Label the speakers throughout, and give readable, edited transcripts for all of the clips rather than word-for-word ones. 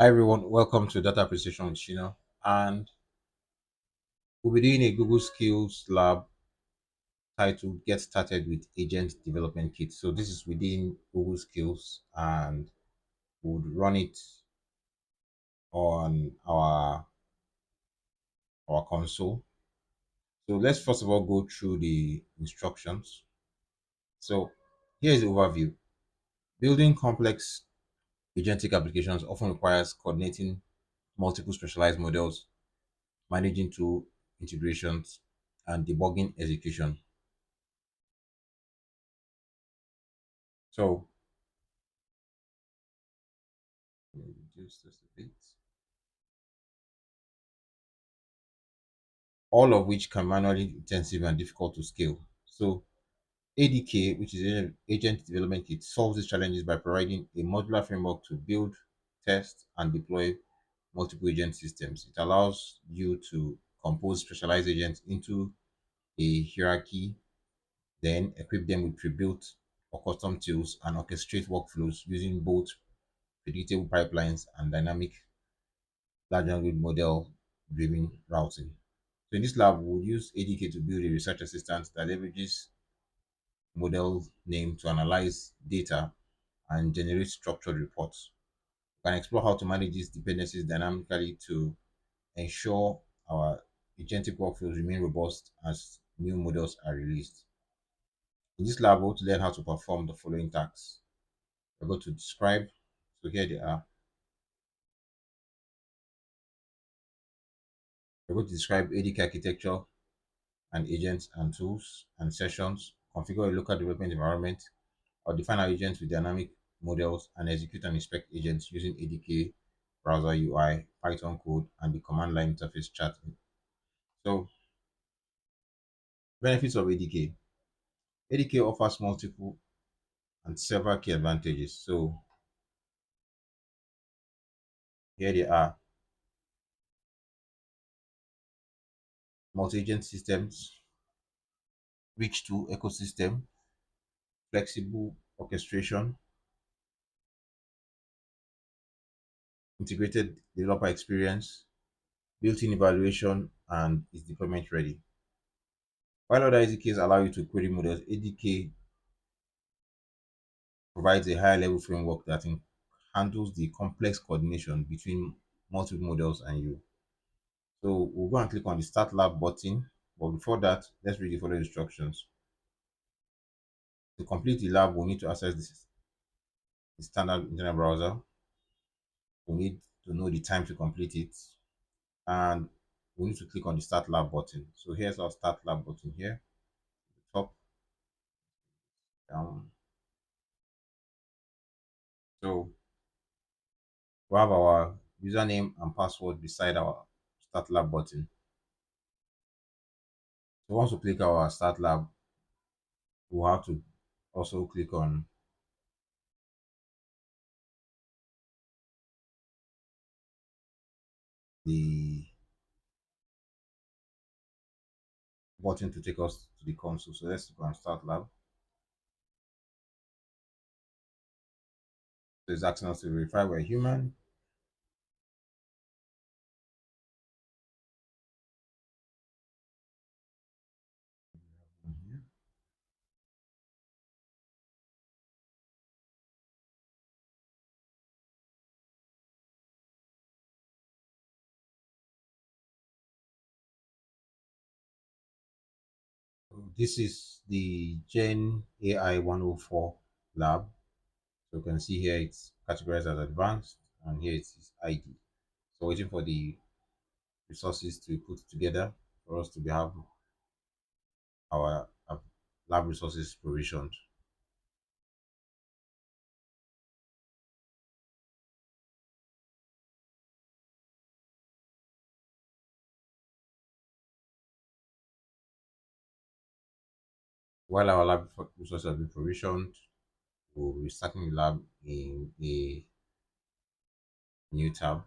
Speaker 1: Hi everyone, welcome to Data Precision with Shino. And we'll be doing a Google Skills Lab titled Get Started with Agent Development Kit. So this is within Google Skills and we'll run it on our console. So let's first of all go through the instructions. So here's the overview. Building complex agentic applications often requires coordinating multiple specialized models, managing tool integrations, and debugging execution. So let me reduce this a bit. All of which can manually intensive and difficult to scale. So ADK, which is an Agent Development Kit, solves these challenges by providing a modular framework to build, test, and deploy multiple agent systems. It allows you to compose specialized agents into a hierarchy, then equip them with pre-built or custom tools and orchestrate workflows using both predictable pipelines and dynamic large language model driven routing. So in this lab, we'll use ADK to build a research assistant that leverages model name to analyze data and generate structured reports. We can explore how to manage these dependencies dynamically to ensure our agentic workflows remain robust as new models are released. In this lab, we're going to learn how to perform the following tasks. We're going to describe, so here they are. We're going to describe ADK architecture and agents and tools and sessions, configure a local development environment, or define our agents with dynamic models and execute and inspect agents using ADK, browser UI, Python code, and the command line interface chat. So, benefits of ADK. ADK offers multiple and several key advantages. So, here they are: multi agent systems, rich tool ecosystem, flexible orchestration, integrated developer experience, built in evaluation, and is deployment ready. While other ADKs allow you to query models, ADK provides a higher level framework that handles the complex coordination between multiple models and you. So we'll go and click on the Start Lab button. But before that, let's read the following instructions. To complete the lab, we'll need to access the standard internet browser. We need to know the time to complete it. And we need to click on the Start Lab button. So here's our Start Lab button here. Top, down. So we have our username and password beside our Start Lab button. So once we click our Start Lab, we'll have to also click on the button to take us to the console. So let's go and start lab. So it's asking us to verify we're human. This is the Gen AI 104 lab. So you can see here it's categorized as advanced, and here it's its ID. So waiting for the resources to be put together for us to have our lab resources provisioned. While our lab resources have been provisioned, we'll be starting the lab in a new tab.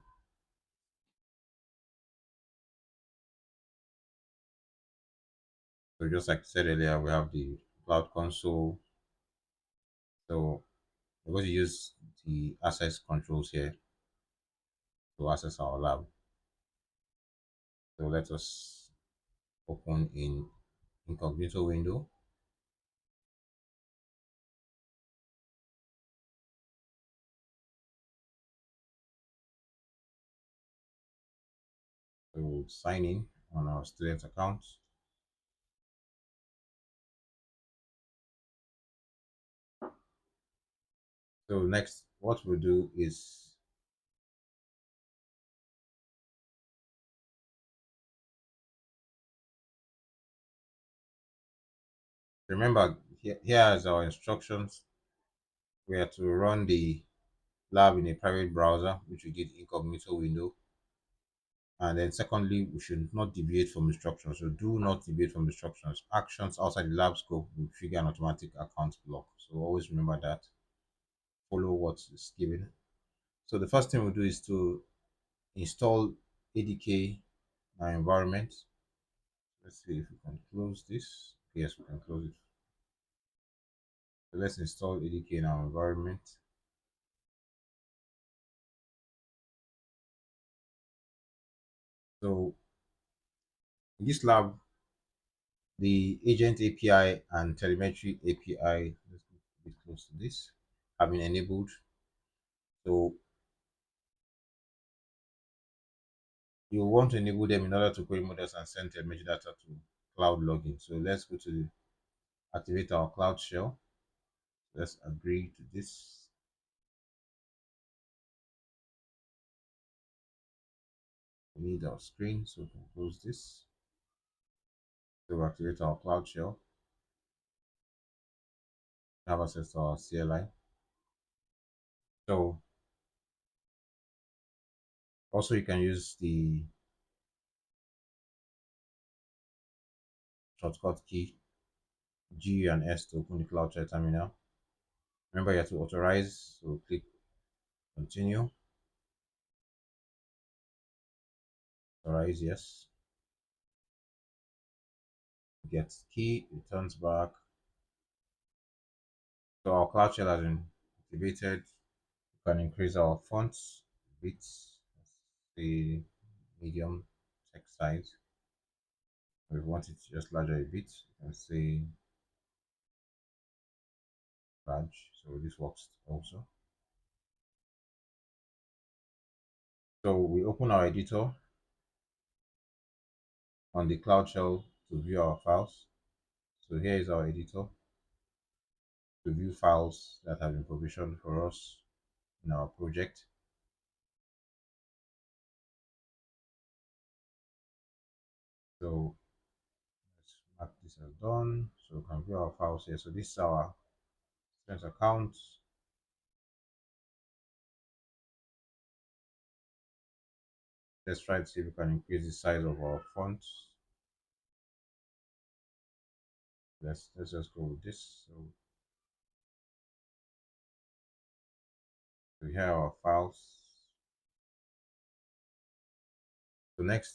Speaker 1: So just like I said earlier, we have the cloud console. So we're going to use the access controls here. to access our lab. So let us open in incognito window. So we'll sign in on our student account. So next, what we'll do is, remember, here is our instructions. We are to run the lab in a private browser, which we did incognito window. And then secondly, we should not deviate from instructions. So do not deviate from instructions. Actions outside the lab scope will trigger an automatic account block. So always remember that. Follow what is given. So the first thing we'll do is to install ADK in our environment. Let's see if we can close this. Yes, we can close it. So let's install ADK in our environment. So in this lab, the agent API and telemetry API, let's go a bit close to this, have been enabled. So you want to enable them in order to query models and send telemetry data to cloud login. So let's go to activate our cloud shell. Let's agree to this. We need our screen, so we can close this. So we activate our cloud shell. Have access to our CLI. So also you can use the shortcut key G and S to open the cloud shell terminal. Remember you have to authorize, so click continue, authorize yes, get key, returns back. So our cloud shell has been activated. We can increase our fonts bits, the medium text size. If we want it just larger a bit, you can say large. So this works also. So we open our editor on the cloud shell to view our files. So here is our editor to view files that have been provisioned for us in our project. So let's mark this as done. So we can view our files here. So this is our student account. Let's try to see if we can increase the size of our fonts. Let's just go with this. So here are our files. So next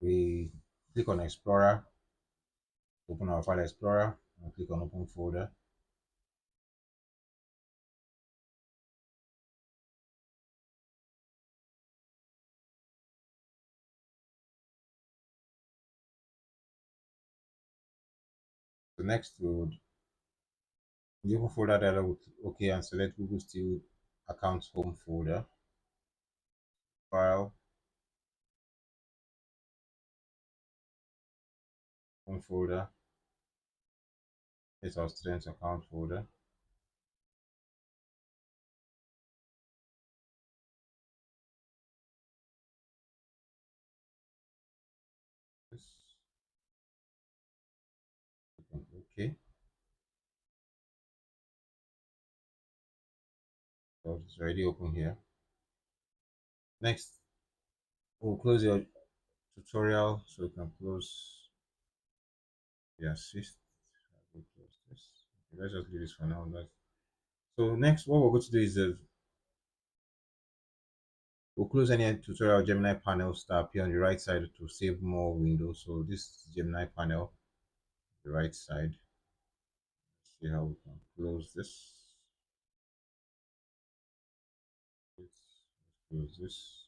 Speaker 1: we click on Explorer, open our file Explorer, and click on Open Folder. So next we would, in the Open Folder dialog, would click OK and select Google Steel Accounts Home Folder, File, Home Folder. It's our student account folder. This, OK. So it's already open here. Next, we'll close your tutorial so we can close the assist. We'll close this. Okay, let's just leave this for now. So next, what we're going to do is we'll close any tutorial Gemini panels that appear on the right side to save more windows. So this is Gemini panel, the right side. Let's see how we can close this. Close this.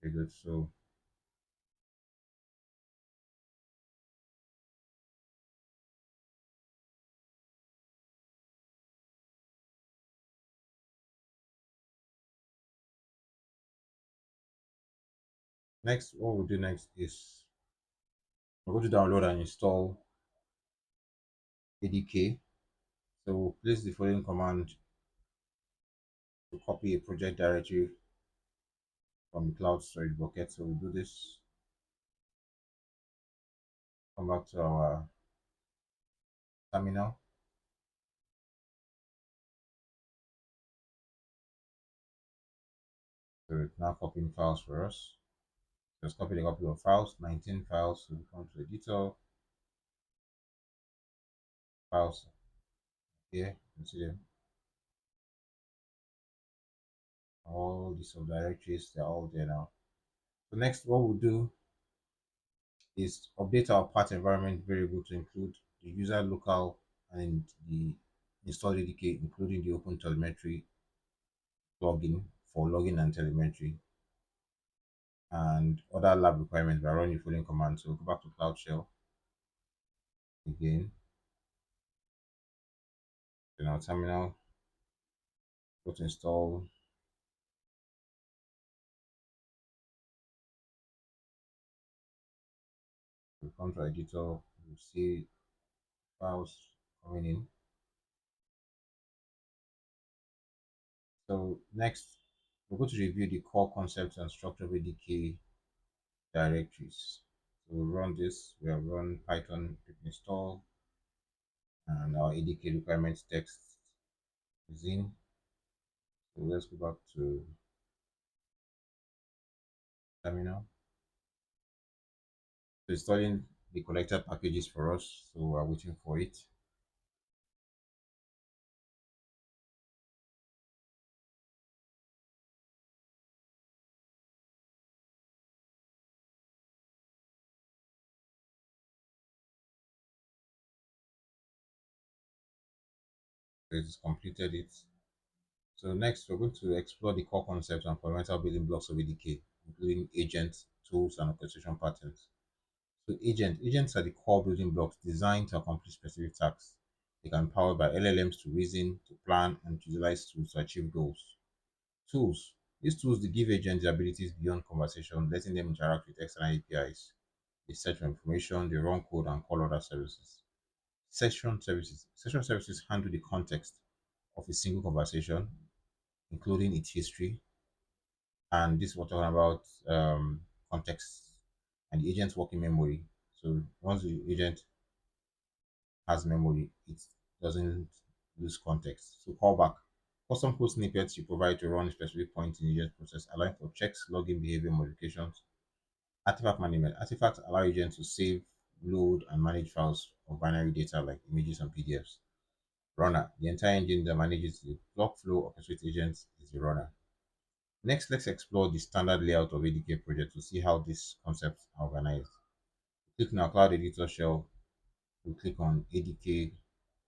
Speaker 1: Okay, good. So next, what we'll do next is we're going to download and install ADK. So we'll place the following command to copy a project directory from the cloud storage bucket. So we'll do this. Come back to our terminal. So it's now copying files for us. Just copy a couple of files, 19 files. So we come to editor, files here. You can see them. All the subdirectories, they're all there now. So next, what we'll do is update our path environment variable to include the user local and the installed ADK, including the open telemetry plugin for login and telemetry and other lab requirements by running the following commands. So we'll go back to Cloud Shell again. In our terminal, go to install. We come to editor, we'll see files coming in. So next, we're going to review the core concepts and structure of ADK directories. So we'll run this. We have run Python pip install and our ADK requirements text is in. So let's go back to terminal. So installing the collector packages for us. So we're waiting for it. So it's completed it. So next, we're going to explore the core concepts and fundamental building blocks of ADK, including agents, tools, and orchestration patterns. So agents are the core building blocks designed to accomplish specific tasks. They can be powered by LLMs to reason, to plan, and to utilize tools to achieve goals. Tools. These tools they give agents the abilities beyond conversation, letting them interact with external APIs. They search for information, they run code, and call other services. Session services. Session services handle the context of a single conversation, including its history, and this we're talking about context and the agent's working memory. So once the agent has memory, it doesn't lose context. So callback. Custom code snippets you provide to run specific points in the agent process, allowing for checks, login behavior modifications. Artifact management. Artifacts allow agents to save, load, and manage files of binary data like images and PDFs. Runner. The entire engine that manages the block flow orchestrate agents is the runner. Next, let's explore the standard layout of ADK project to see how these concepts are organized. Click on our Cloud Editor shell. We'll click on ADK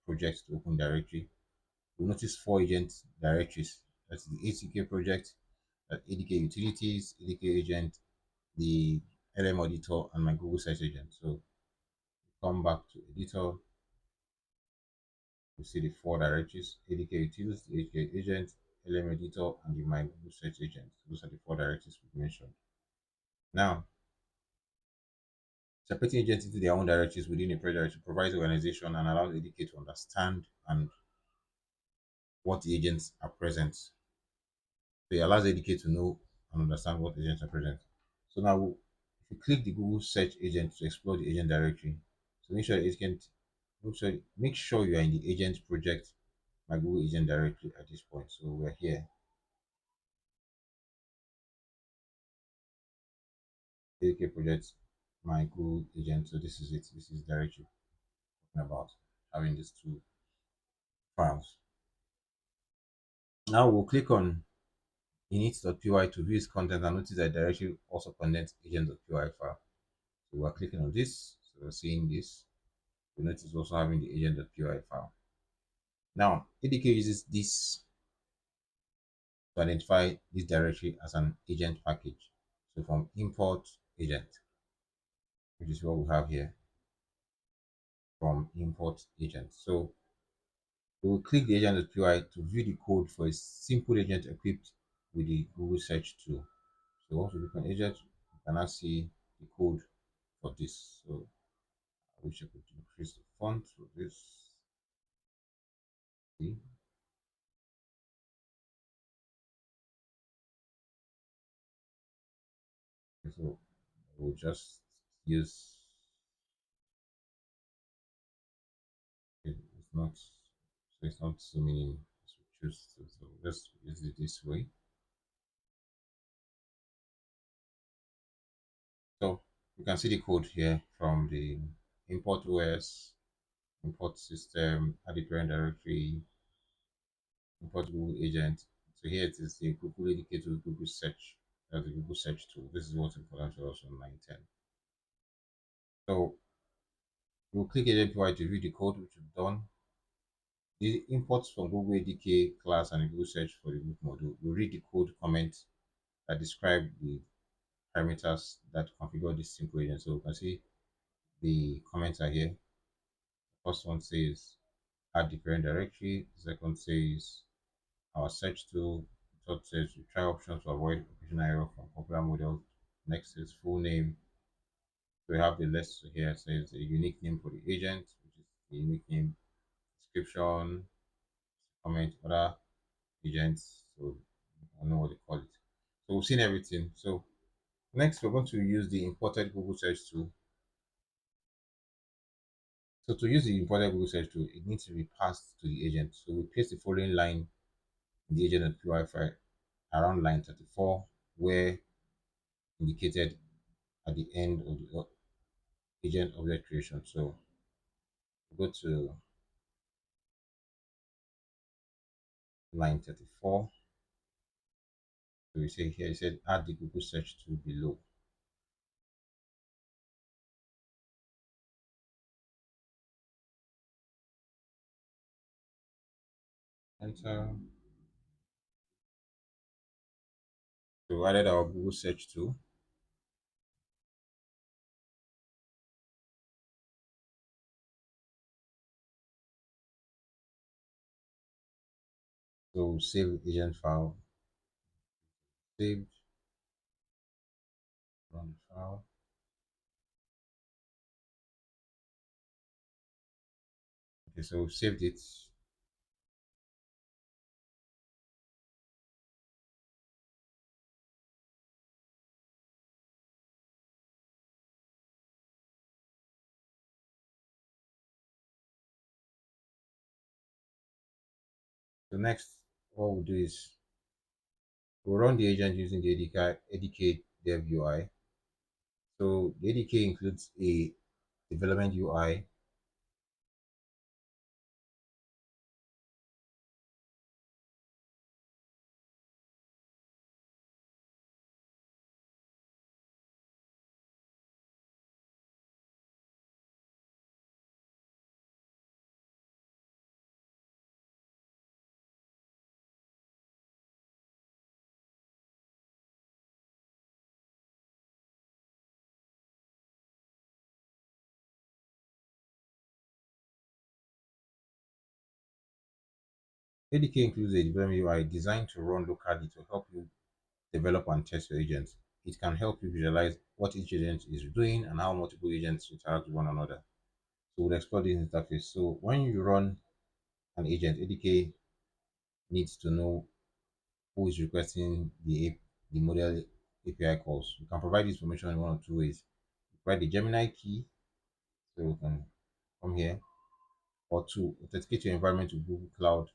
Speaker 1: projects to open directory. We'll notice four agent directories. That's the ADK project, ADK utilities, ADK agent, the LM auditor, and my Google search agent. So come back to editor. You see the four directories: ADK utilities, ADK agent, LM editor, and the my Google search agent. Those are the four directories we mentioned. Now, separating agents into their own directories within a project directory provides organization and allows ADK to understand and what the agents are present. So it allows ADK to know and understand what agents are present. So now, if you click the Google search agent to explore the agent directory, so make sure you are in the agent project, my Google agent directory at this point. So we're here, ADK project, my Google agent. So this is it. This is directory talking about having these two files. Now we'll click on init.py to view its content and notice that directory also contains agent.py file. So we're clicking on this, so we're seeing this. We notice also having the agent.py file. Now, ADK uses this to identify this directory as an agent package. So from import agent, which is what we have here, from import agent. So we will click the agent API to view the code for a simple agent equipped with the Google search tool. So once we click on agent, you can now see the code for this. So I wish I could increase the font for this. See? So we'll just use it's not so it's not so many so choose so let's use it this way. So you can see the code here from the import OS, import system, add the parent directory, import Google agent. So here it is the Google ADK to Google search, the Google search tool. This is what's important to us on line 10. So we'll click agent UI to view the code which we've done. The imports from Google ADK class and the Google search for the book module. We'll read the code comments that describe the parameters that configure this simple agent. So you can see the comments are here. The first one says add the parent directory. The second says our search tool. The third says we try options to avoid occasional error from popular models. Next is full name. So we have the list here. Says a unique name for the agent, which is the unique name, description, comment, other agents. So I don't know what they call it. So we've seen everything. So next we're going to use the imported Google search tool. So to use the imported Google search tool, it needs to be passed to the agent. So we paste the following line in the agent API file around line 34, where indicated at the end of the agent object creation. So go to line 34. So we say here, it said add the Google search tool below. Enter. So we added our Google search tool. So save agent file, saved, run the file. Okay, so we've saved it. So next, what we'll do is we'll run the agent using the ADK dev UI. So the ADK includes a development UI. ADK includes a development UI designed to run locally to help you develop and test your agents. It can help you visualize what each agent is doing and how multiple agents interact with one another. So we'll explore this interface. So when you run an agent, ADK needs to know who is requesting the model API calls. You can provide this information in one of two ways. Provide the Gemini key, so you can come here, or two, authenticate your environment with Google Cloud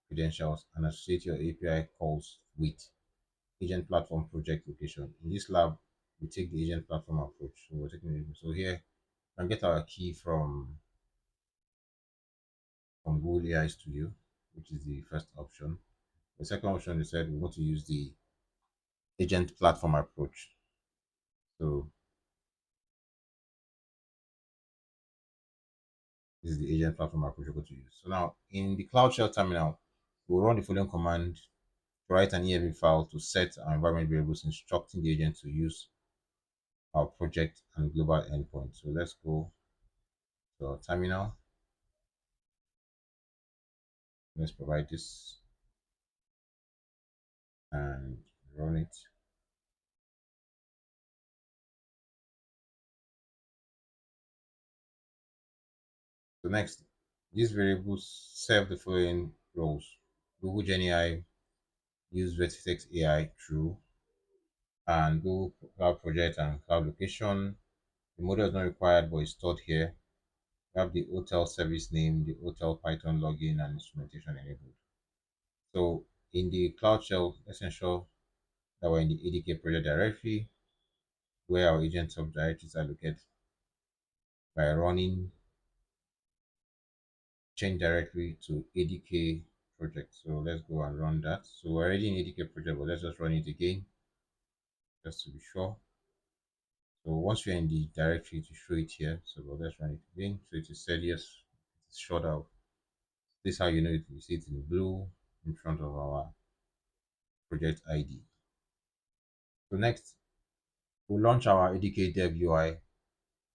Speaker 1: credentials and associate your API calls with agent platform project location. In this lab, we take the agent platform approach. So we're taking it. So here, we can get our key from Google AI Studio, which is the first option. The second option is said we want to use the agent platform approach. So This is the agent platform approach we're going to use. So now in the Cloud Shell terminal, we'll run the following command to write an env file to set our environment variables, instructing the agent to use our project and global endpoint. So let's go to our terminal. Let's provide this and run it. So next, these variables serve the following roles. Google GenAI use Vertex AI true, and Google Cloud Project and Cloud Location. The model is not required but is stored here. We have the hotel service name, the hotel Python login, and instrumentation enabled. So in the Cloud Shell, let's ensure that we're in the ADK project directory where our agent subdirectories are located by running change directory to ADK project. So let's go and run that. So we're already in ADK project, but let's just run it again just to be sure. So once you're in the directory to show it here, so let's run it again. So it is said yes, it's short out. This is how you know it. You see it in blue in front of our project ID. So next, we'll launch our ADK dev UI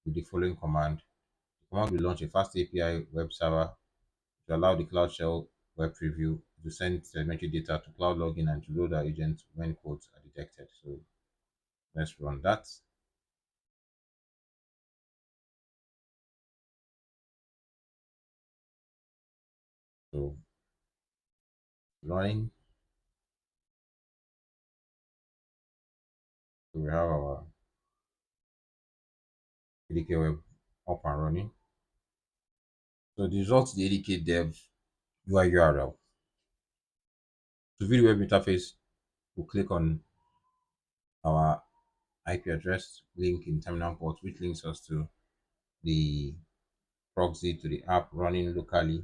Speaker 1: with the following command. The command will launch a fast API web server to allow the Cloud Shell web preview to send telemetry data to Cloud Login and to load our agent when codes are detected. So let's run that. So running. So we have our ADK web up and running. So the results the ADK dev UI URL. To view the web interface, we'll click on our IP address link in terminal port, which links us to the proxy to the app running locally.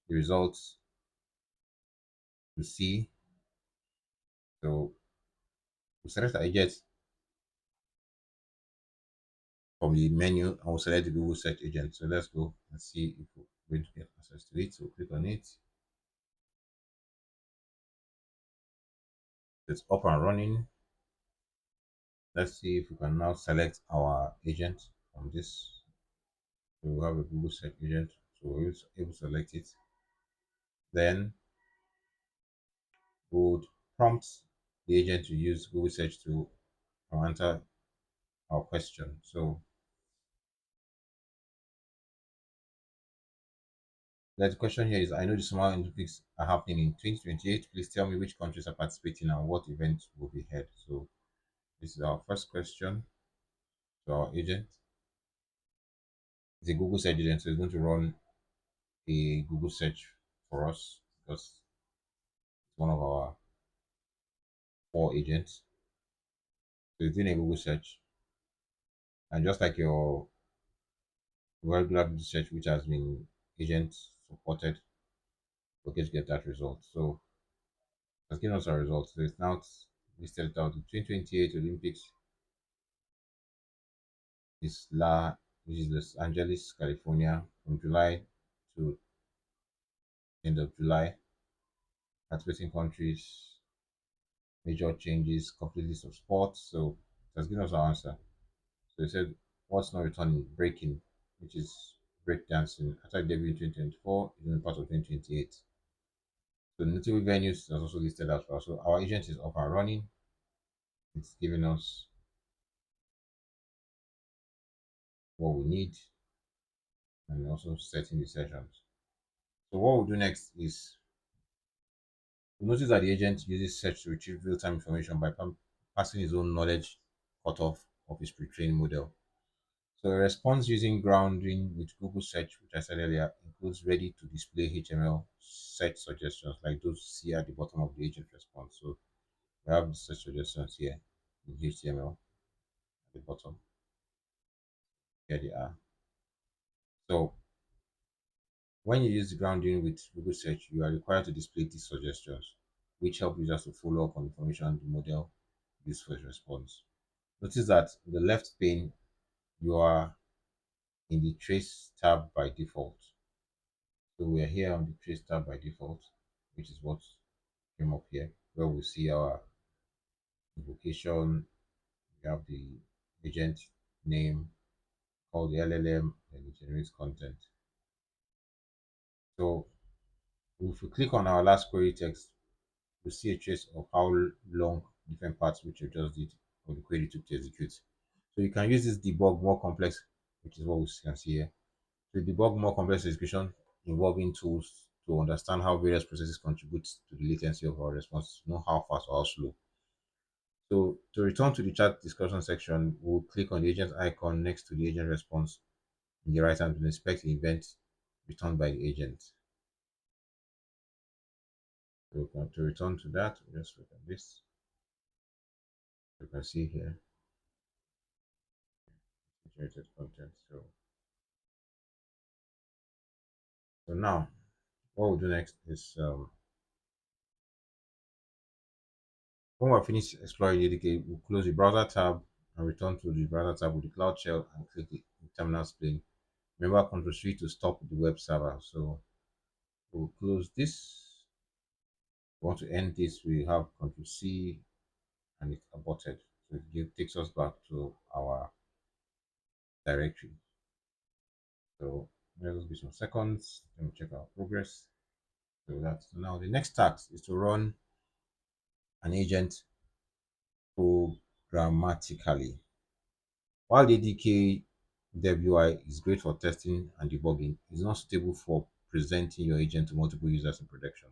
Speaker 1: The results you see. So we select the agent from the menu and we'll select the Google search agent. So let's go and see if we're going to get access to it. So click on it. It's up and running. Let's see if we can now select our agent from this. So we have a Google search agent. So we're able to select it. Then we would prompt the agent to use Google search to answer our question. So the question here is, I know the Summer Olympics are happening in 2028. Please tell me which countries are participating and what events will be held. So this is our first question to our agent. It's a Google search agent, so it's going to run a Google search for us because it's one of our four agents. So it's doing a Google search. And just like your regular Google search, which has been agent supported, we're going to get that result. So it's giving us our results. So it's now listed out the 2028 Olympics is which is Los Angeles, California, from July to end of July. Participating countries, major changes, complete list of sports. So it has given us our answer. So it said, what's not returning? Breaking, which is breakdancing. After debut in 2024, it's in part of 2028. So notable venues is also listed as well. So our agent is up and running. It's giving us what we need and also setting the sessions. So what we'll do next is we notice that the agent uses search to retrieve real-time information by passing his own knowledge cutoff of his pre-trained model. So a response using grounding with Google Search, which I said earlier, includes ready to display HTML search suggestions like those you see at the bottom of the agent response. So we have the search suggestions here in HTML at the bottom. Here they are. So when you use the grounding with Google Search, you are required to display these suggestions, which help users to follow up on information the model used for its response. Notice that in the left pane, you are in the trace tab by default. So we are here on the trace tab by default, which is what came up here, where we see our invocation. We have the agent name called the LLM, and it generates content. So if we click on our last query text, we see a trace of how long different parts which we just did of the query took to execute. So you can use this debug more complex, which is what we can see here, to debug more complex execution involving tools to understand how various processes contribute to the latency of our response, to know how fast or how slow. So to return to the chat discussion section, we'll click on the agent icon next to the agent response in the right hand to inspect the event returned by the agent. So to return to that, we'll just look at this. You can see here generated content. So now what we'll do next is when we're finished exploring the ADK, we'll close the browser tab and return to the browser tab with the cloud shell and click the terminal screen. Remember Ctrl C to stop the web server. So we'll close this. We want to end this, we have Ctrl C and it's aborted. So it takes us back to our directory. So let us give some seconds. Let me check our progress. So that's now the next task is to run an agent programmatically. While the ADK dev UI is great for testing and debugging, it's not suitable for presenting your agent to multiple users in production.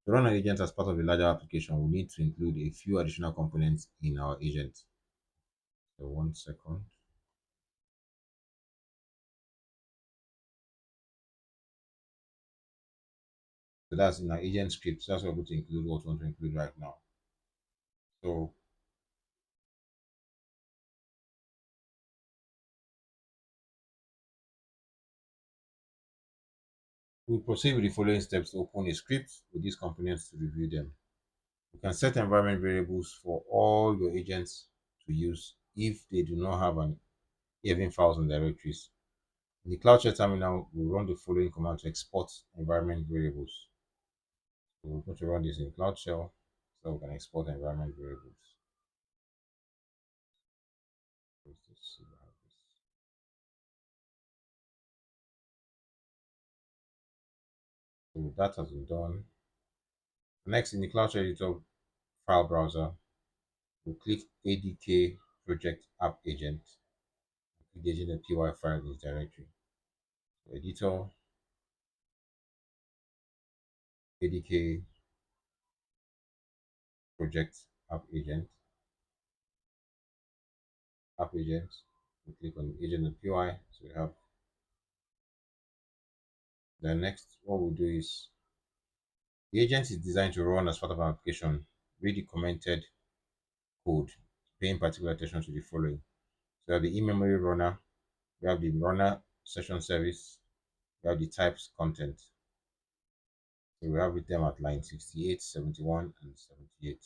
Speaker 1: To run an agent as part of a larger application, we need to include a few additional components in our agent. So 1 second. So that's in our agent script. So that's what we're going to include, what we want to include right now. So we'll proceed with the following steps to open a script with these components to review them. You can set environment variables for all your agents to use if they do not have an even files and directories. In the Cloud Shell terminal, we'll run the following command to export environment variables. So we're going to run this in Cloud Shell so we can export environment variables. So that has been done. Next, in the Cloud Shell editor file browser, we'll click ADK project app agent. Click the agent.py file in this directory. So editor ADK project app agent. We click on agent.py. So we have the next. What we'll do is the agent is designed to run as part of an application. Read the commented code, paying particular attention to the following. So we have the in-memory runner, we have the runner session service, we have the types content. So we have with them at line 68, 71, and 78.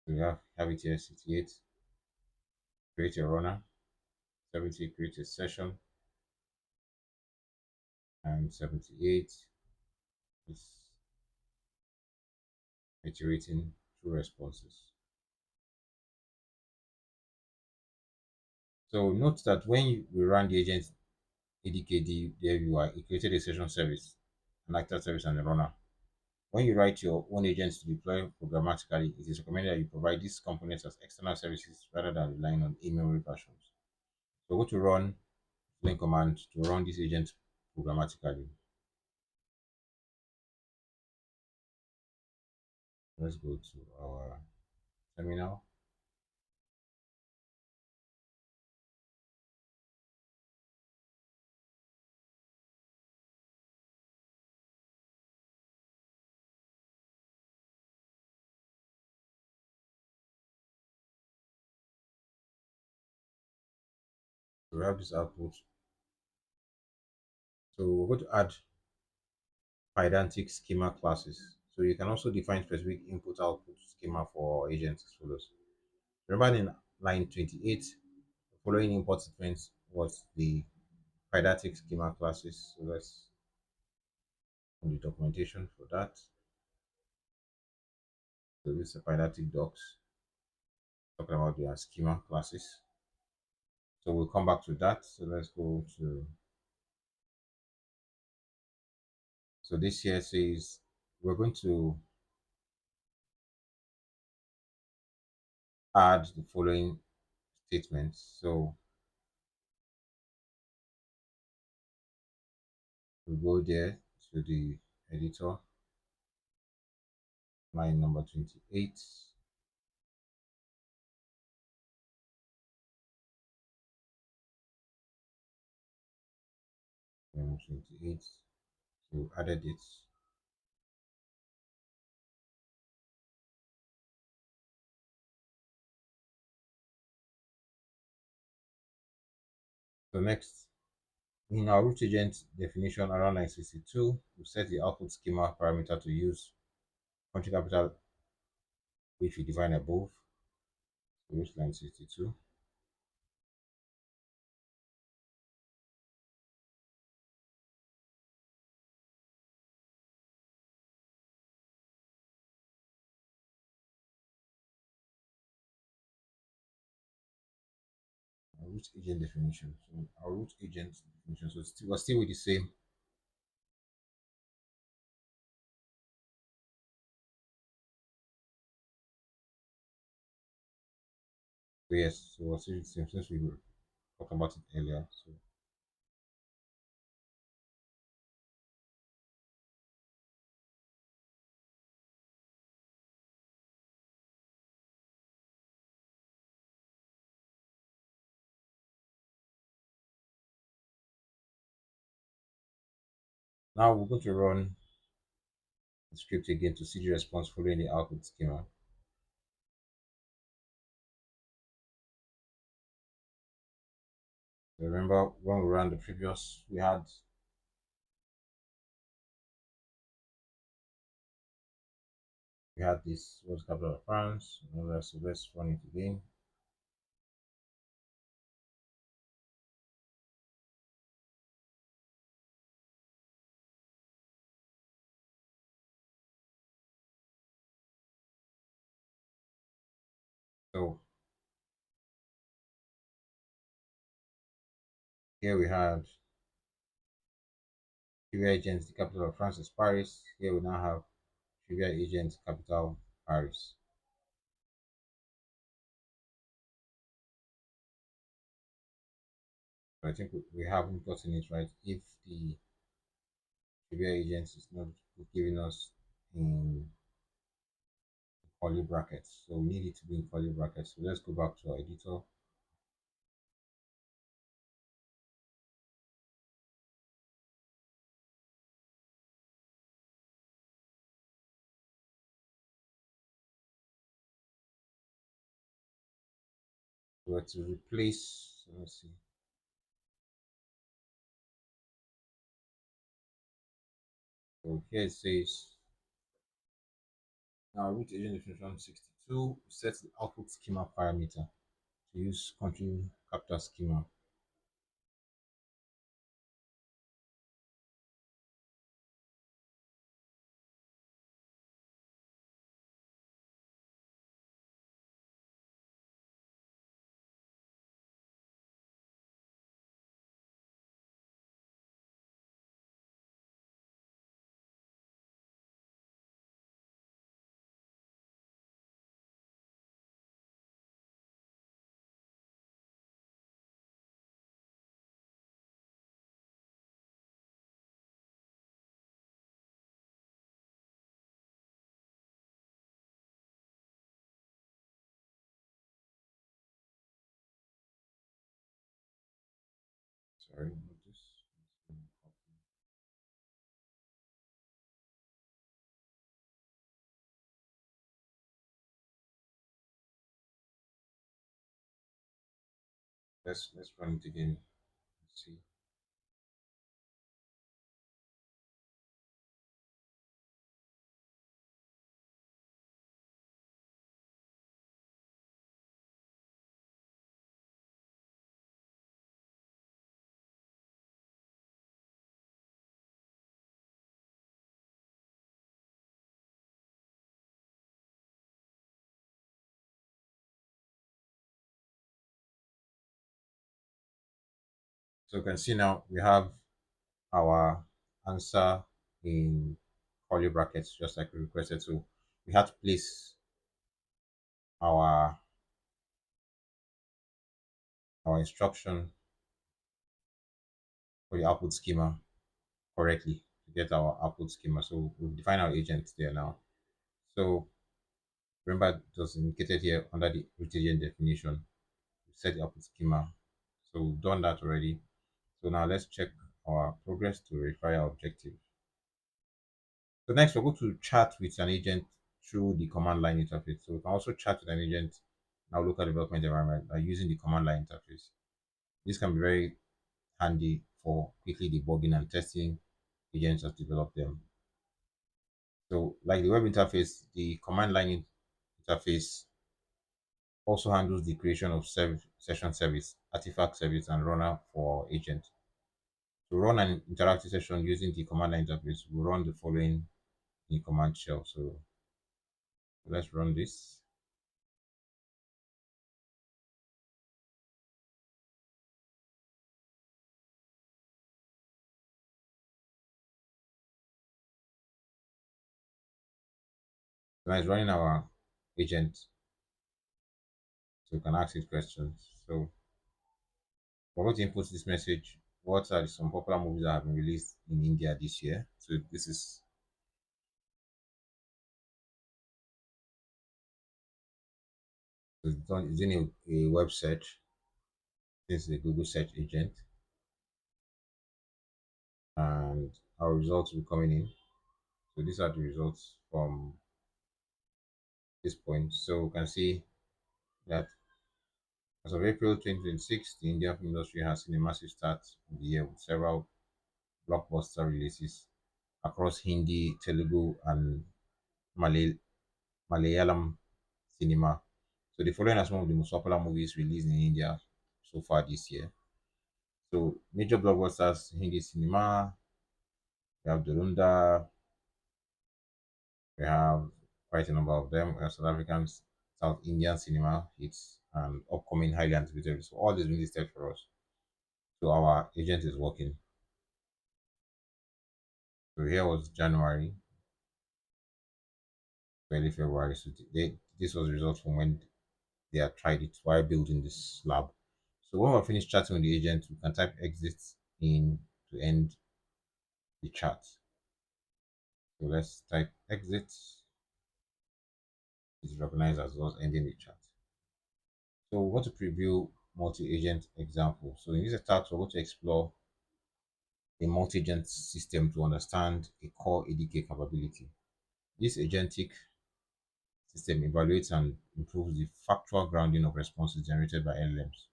Speaker 1: So we have it here 68, create a runner, 70, create a session, and 78 is iterating through responses. So note that when we run the agent ADKD UI, it created a session service, an actor service, and a runner. When you write your own agents to deploy programmatically, it is recommended that you provide these components as external services rather than relying on in-memory versions. So go to run link command to run this agent programmatically. Let's go to our terminal. So we have this output. So we're going to add pedantic schema classes. So you can also define specific input output schema for agents as follows. Remember in line 28, Following import sequence was the didactic schema classes. So let's on the documentation for that. So this is didactic docs talking about their schema classes. So we'll come back to that. So let's go to, so this here says we're going to add the following statements. So we go there to the editor, line number 28, line 28. So we added it. So next, in our root agent definition around line 62, we set the output schema parameter to use country capital which we define above. So which line 62. Our root agent definition. So our root agent definition. So we're still with the same. So yes, so we're still the same since we were talking about it earlier. So now we're going to run the script again to see the response following the output schema. So remember when we ran the previous, we had this was capital of France. So let's run it again. So here we had trivia agents, the capital of France is Paris. Here we now have trivia agent capital Paris. So I think we haven't gotten it right if the trivia agent is not giving us in curly brackets. So we need it to be in curly brackets. So let's go back to our editor. So to replace, so let's see. So here it says now root agent definition 62 sets the output schema parameter to use country capital schema. Sorry, not this. Let's run it again. Let's see. So you can see now we have our answer in curly brackets, just like we requested. So we had to place our instruction for the output schema correctly to get our output schema. So we've defined our agent there now. So remember it was indicated here under the root agent definition. We set the output schema. So we've done that already. So now let's check our progress to verify our objective. So next we're going to chat with an agent through the command line interface. So we can also chat with an agent in our local development environment by using the command line interface. This can be very handy for quickly debugging and testing agents as develop them. So like the web interface, the command line interface also handles the creation of session service, artifact service, and runner for agent. To run an interactive session using the command line interface, we run the following in command shell. So let's run this. So now it's running our agent, so we can ask it questions. So we're going to input this message. What are some popular movies that have been released in India this year? So this is it's doing a web search. This is a Google search agent, and our results will be coming in. So these are the results from this point. So we can see that as of April 2026, the Indian film industry has seen a massive start of the year with several blockbuster releases across Hindi, Telugu, and Malay, Malayalam cinema. So the following are some of the most popular movies released in India so far this year. So major blockbusters Hindi cinema, we have Durunda, we have quite a number of them. We have South African, South Indian cinema hits, and upcoming highly anticipated. So all this been listed for us. So our agent is working. So here was January, early February. So this was the result from when they had tried it while building this lab. So when we're finished chatting with the agent, we can type exit in to end the chat. So let's type exit. It's recognized as us ending the chat. So we want to preview multi-agent example. So in this attack, we're going to explore a multi-agent system to understand a core ADK capability. This agentic system evaluates and improves the factual grounding of responses generated by LLMs.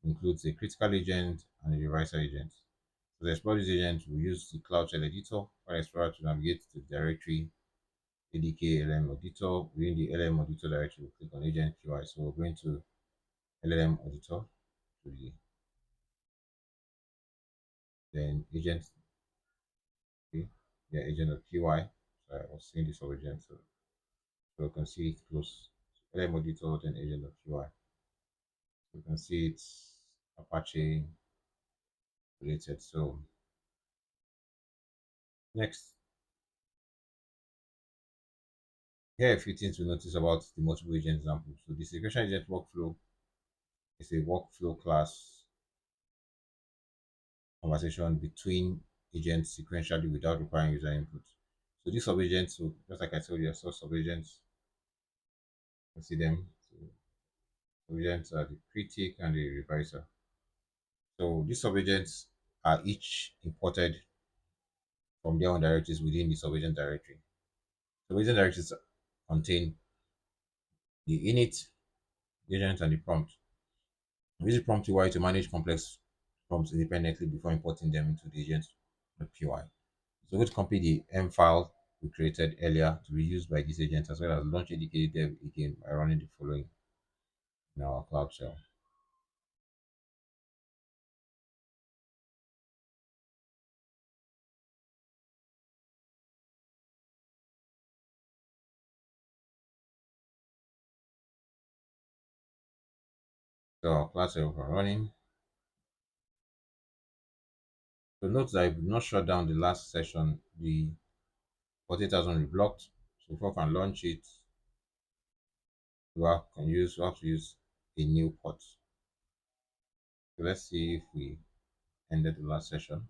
Speaker 1: Includes a critical agent and a revisor agent. So to explore this agent, we use the Cloud Shell editor for Explorer to navigate to the directory ADK LLM auditor. Within the LLM auditor directory, we click on agent QI. So we're going to LLM auditor to the then agent, okay, yeah, agent of QI. So I was seeing this of agent, so you can see it close. So LLM auditor, then agent of QI. So you can see it's Apache related. So next, here are a few things to notice about the multiple agent example. So the segregation agent workflow is a workflow class conversation between agents sequentially without requiring user input. So these subagents, so just like I told you, I saw subagents, you see them. So subagents are the critic and the revisor. So these subagents are each imported from their own directories within the subagent directory. Subagent directories contain the init, the agent, and the prompt. We use the prompt UI to manage complex prompts independently before importing them into the agent PY. So we're going to copy the M file we created earlier to be used by this agent as well as launch ADK dev again by running the following in our cloud shell. So our cloud shell are running. So note that if you not shut down the last session, the potatoes will be blocked. So before we can launch it, we have to use a new port. So let's see if we ended the last session.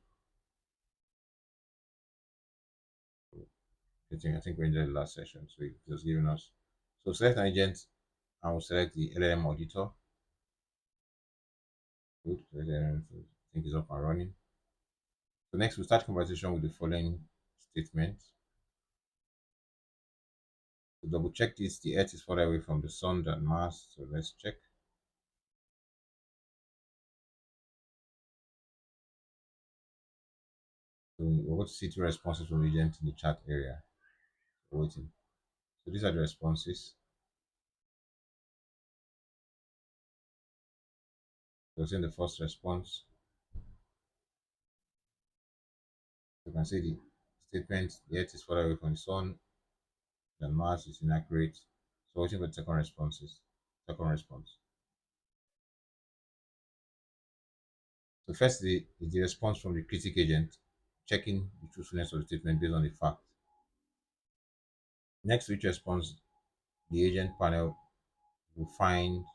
Speaker 1: I think we ended the last session. So it was giving us. So select an agent and we'll select the LLM auditor. Good. So I think it's up and running. So next we'll start conversation with the following statement. To double check this, the Earth is further away from the sun than Mars. So let's check. So we're going to see two responses from the agent in the chat area. Waiting. So these are the responses. So in the first response, you can see the statement, the Earth is further away from the sun than Mars is inaccurate. So waiting for the second responses. Second response. So first is the response from the critic agent, checking the truthfulness of the statement based on the fact. Next, which response the agent panel will find.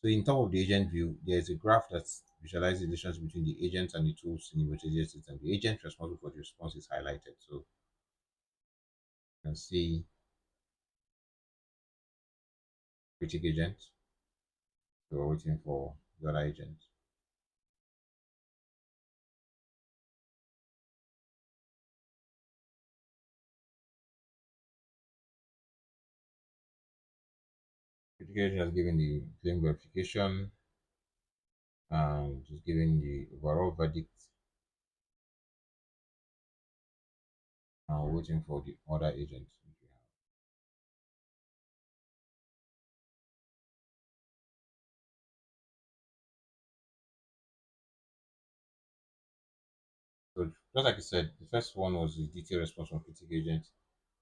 Speaker 1: So in top of the agent view, there is a graph that visualizes the relationship between the agent and the tools in the multi-agent system. The agent responsible for the response is highlighted. So you can see critic agent. So we're waiting for the other agent. Critic agent has given the claim verification and just giving the overall verdict. And we're waiting for the other agent. So just like I said, the first one was the detailed response from critic agent,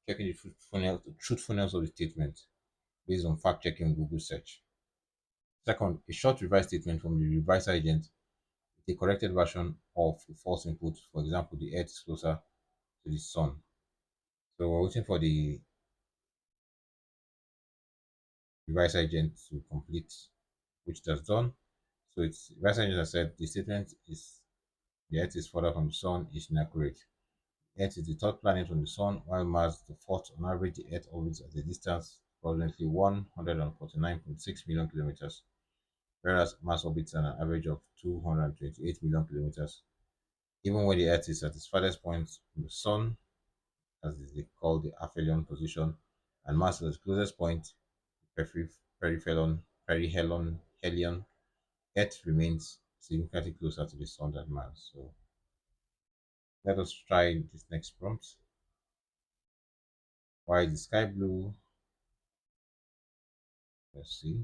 Speaker 1: checking the truthfulness of the statement based on fact checking Google search. Second, a short revised statement from the reviser agent with a corrected version of a false input. For example, the Earth is closer to the sun. So we're waiting for the reviser agent to complete, which it has done. So it's reviser agent has said the statement is the Earth is further from the sun is inaccurate. Earth is the third planet from the sun, while Mars the fourth. On average, the Earth orbits at a distance approximately 149.6 million kilometers, whereas Mars orbits at an average of 228 million kilometers. Even when the Earth is at its farthest point from the Sun, as they call the aphelion position, and Mars at its closest point, periphelon, helion, Earth remains significantly closer to the Sun than Mars. So let us try this next prompt. Why is the sky blue? Let's see.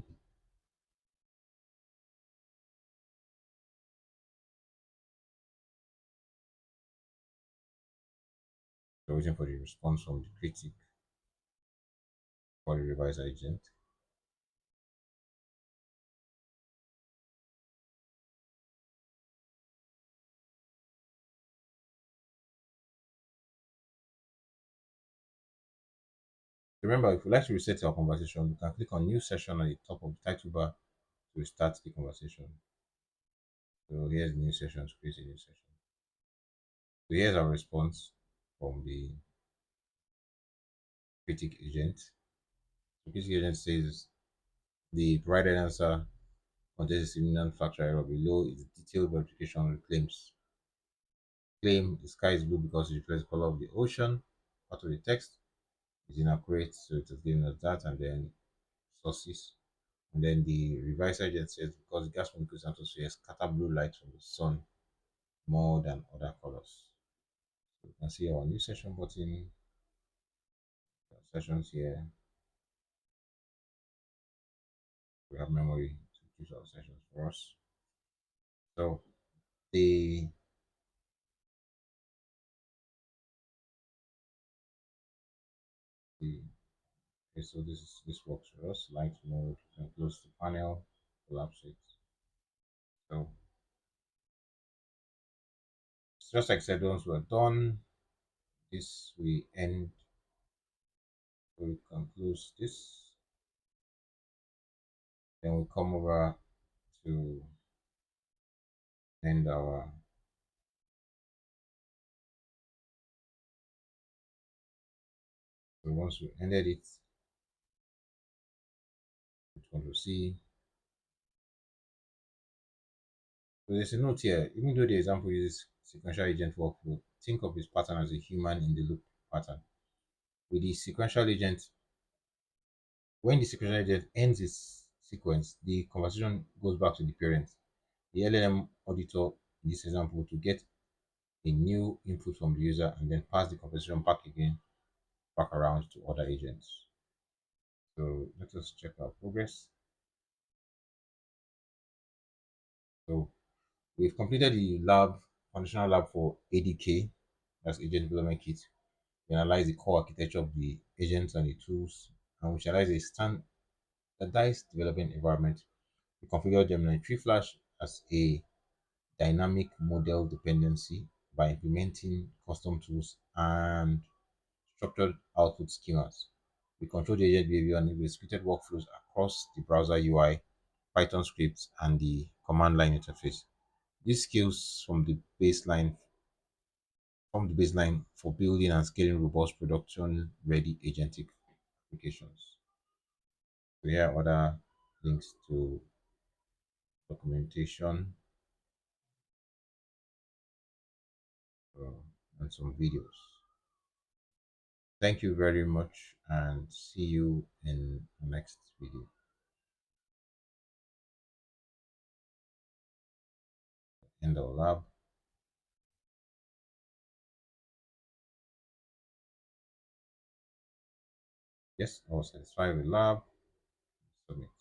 Speaker 1: So waiting for the response from the critic for the revised agent. Remember, if you like to reset your conversation, you can click on New Session at the top of the title bar to start the conversation. So here's the new session to create a new session. So here's our response from the critic agent. The critic agent says the provided answer contains a significant factor error. Below is a detailed verification of the claims. Claim the sky is blue because it reflects the color of the ocean. Part of the text is inaccurate, so it has given us that, and then sources. And then the revised agent says because the gas molecules in the atmosphere scatter blue light from the sun more than other colors. So you can see our new session button, sessions here. We have memory to choose our sessions for us. So the the okay, so this works for us. Light mode, you can close the panel, collapse it. So just like I said, once we're done, this we end, we can close this. Then we come over to end our, so once we ended it, Control C. So there's a note here, even though the example uses sequential agent workflow, think of this pattern as a human in the loop pattern. With the sequential agent, when the sequential agent ends its sequence, the conversation goes back to the parent. The LLM auditor in this example to get a new input from the user and then pass the conversation back again, back around to other agents. So let us check our progress. So we've completed the lab, foundational lab for ADK, that's Agent Development Kit. We analyze the core architecture of the agents and the tools, and we analyze a standardized development environment. We configure Gemini 3 Flash as a dynamic model dependency by implementing custom tools and structured output schemas. We control the agent behavior and we executed workflows across the browser UI, Python scripts, and the command line interface. These skills from the baseline for building and scaling robust production ready agentic applications. So here are other links to documentation uh, and some videos. Thank you very much and see you in the next video. In the lab. Yes, I was satisfied with lab. Submit.